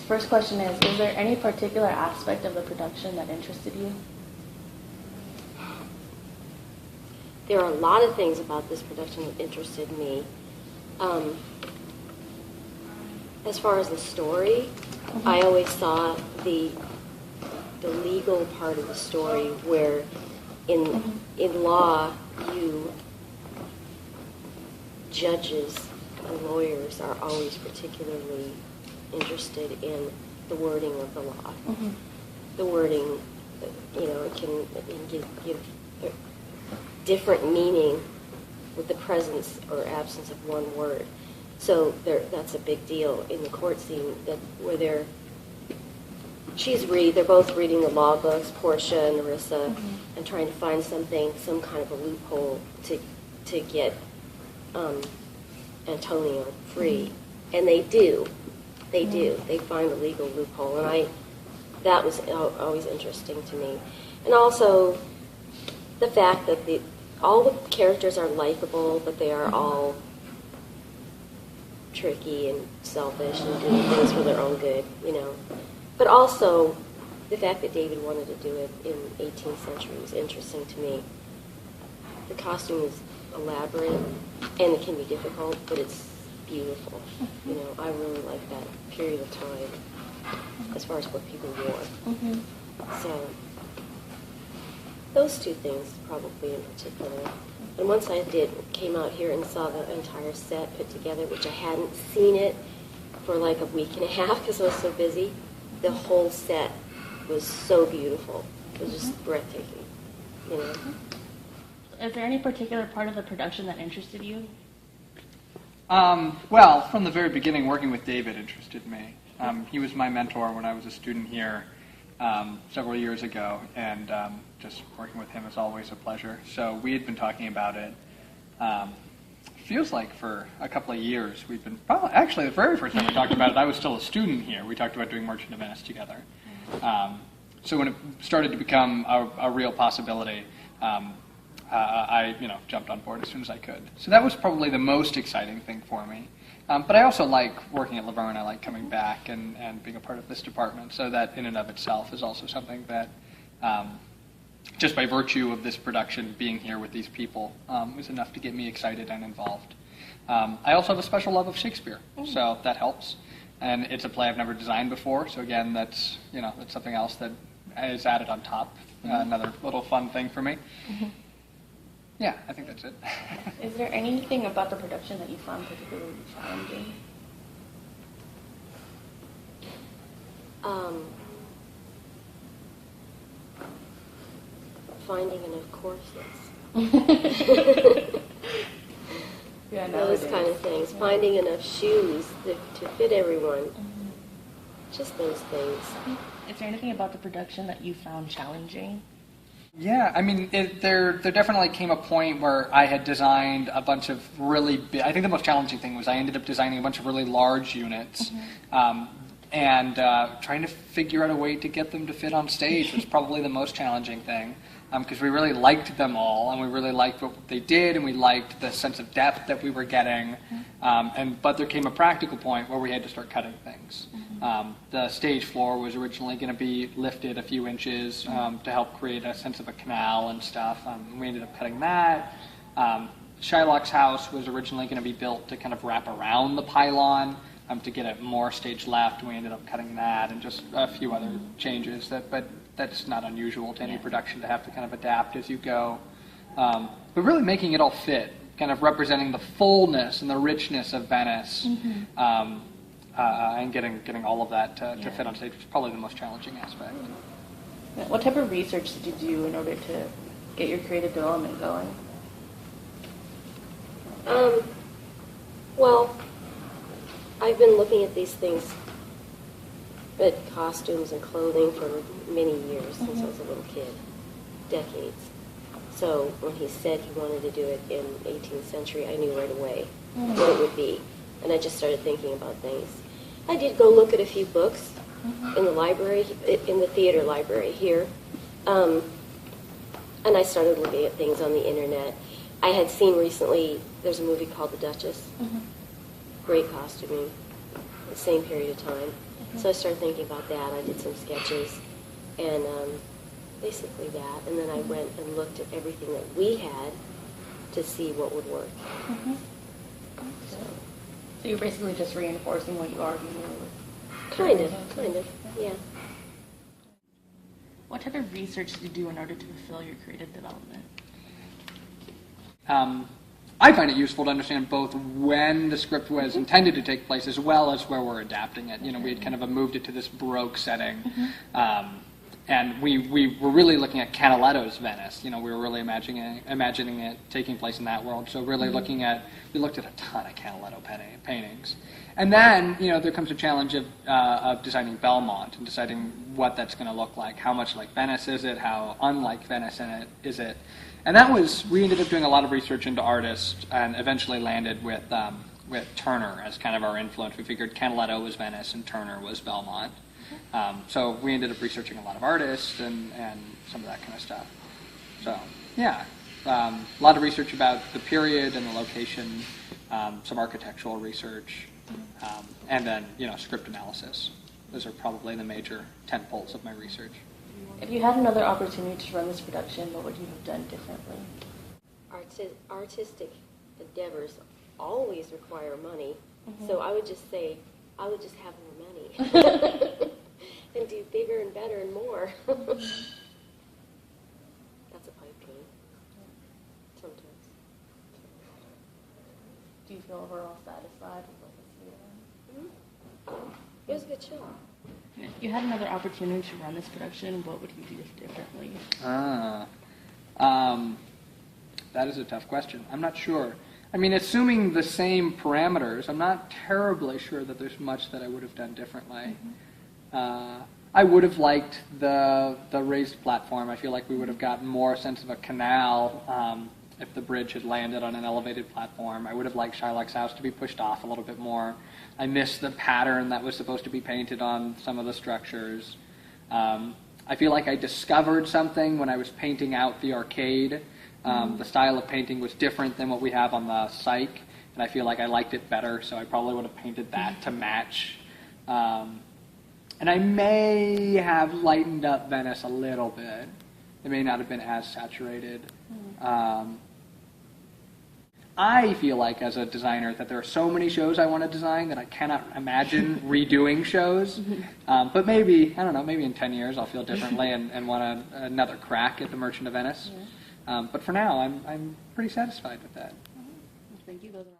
first question is there any particular aspect of the production that interested you? There are a lot of things about this production that interested me. As far as the story, I always saw the legal part of the story where in law, judges and lawyers are always particularly interested in the wording of the law. The wording, it can give a different meaning with the presence or absence of one word. So that's a big deal in the court scene where they're both reading the law books, Portia and Narissa, and trying to find some kind of a loophole to get Antonio free. And they do. They find a legal loophole, and that was always interesting to me. And also the fact that all the characters are likable, but they are all tricky and selfish and doing things for their own good, But also the fact that David wanted to do it in 18th century was interesting to me. The costume is elaborate and it can be difficult, but it's beautiful. I really like that period of time as far as what people wore. So those two things probably in particular. And once I came out here and saw the entire set put together, which I hadn't seen it for like a week and a half because I was so busy, the whole set was so beautiful. It was just breathtaking, Is there any particular part of the production that interested you? Well, from the very beginning, working with David interested me. He was my mentor when I was a student here several years ago, and just working with him is always a pleasure. So we had been talking about it, feels like for a couple of years. We've been, actually the very first time we talked about it, I was still a student here. We talked about doing Merchant of Venice together. So when it started to become a real possibility, I jumped on board as soon as I could. So that was probably the most exciting thing for me. But I also like working at Laverne. I like coming back and being a part of this department. So that in and of itself is also something that, just by virtue of this production, being here with these people, is enough to get me excited and involved. I also have a special love of Shakespeare, so that helps. And it's a play I've never designed before. So again, that's something else that is added on top. Another little fun thing for me. Yeah, I think that's it. Is there anything about the production that you found particularly challenging? Finding enough courses. Yeah, those kind of things. Yeah. Finding enough shoes to fit everyone. Just those things. Is there anything about the production that you found challenging? Yeah, I mean, there definitely came a point where I had designed a bunch of really big, I think the most challenging thing was I ended up designing a bunch of really large units, and trying to figure out a way to get them to fit on stage was probably the most challenging thing, because we really liked them all, and we really liked what they did, and we liked the sense of depth that we were getting, but there came a practical point where we had to start cutting things. The stage floor was originally going to be lifted a few inches to help create a sense of a canal and stuff. We ended up cutting that. Shylock's house was originally going to be built to kind of wrap around the pylon to get it more stage left. We ended up cutting that and just a few other changes. But that's not unusual to any production to have to kind of adapt as you go. But really making it all fit, kind of representing the fullness and the richness of Venice. And getting all of that to fit on stage was probably the most challenging aspect. What type of research did you do in order to get your creative development going? Well, I've been looking at these things, at costumes and clothing for many years, since I was a little kid, decades. So when he said he wanted to do it in 18th century, I knew right away what it would be. And I just started thinking about things. I did go look at a few books in the library, in the theater library here. And I started looking at things on the internet. I had seen recently, there's a movie called The Duchess. Great costuming. the same period of time. So I started thinking about that. I did some sketches, and basically that. And then I went and looked at everything that we had to see what would work. So you're basically just reinforcing what you already knew. Kind of, yeah. What type of research did you do in order to fulfill your creative development? I find it useful to understand both when the script was intended to take place as well as where we're adapting it. You know, we had kind of moved it to this Baroque setting, and we were really looking at Canaletto's Venice. You know, we were really imagining it taking place in that world. So really we looked at a ton of Canaletto paintings. And then, you know, there comes a challenge of designing Belmont and deciding what that's going to look like. How much like Venice is it? How unlike Venice is it? And we ended up doing a lot of research into artists and eventually landed with Turner as kind of our influence. We figured Canaletto was Venice and Turner was Belmont. So we ended up researching a lot of artists and some of that kind of stuff. So, yeah, a lot of research about the period and the location, some architectural research, and then, you know, script analysis. Those are probably the major tentpoles of my research. If you had another opportunity to run this production, what would you have done differently? Artistic endeavors always require money, so I would just say, I would just have more money and do bigger and better and more. That's a pipe dream. Sometimes. Do you feel overall satisfied with what was here? It was a good show. If you had another opportunity to run this production, what would you do differently? That is a tough question. I'm not sure. I mean, assuming the same parameters, I'm not terribly sure that there's much that I would have done differently. I would have liked the raised platform. I feel like we would have gotten more sense of a canal if the bridge had landed on an elevated platform. I would have liked Shylock's house to be pushed off a little bit more. I missed the pattern that was supposed to be painted on some of the structures. I feel like I discovered something when I was painting out the arcade. The style of painting was different than what we have on the Psych, and I feel like I liked it better, so I probably would have painted that to match. And I may have lightened up Venice a little bit. It may not have been as saturated. I feel like, as a designer, that there are so many shows I want to design that I cannot imagine redoing shows. But maybe, I don't know, maybe in 10 years I'll feel differently and want another crack at The Merchant of Venice. But for now, I'm pretty satisfied with that. Thank you. Those are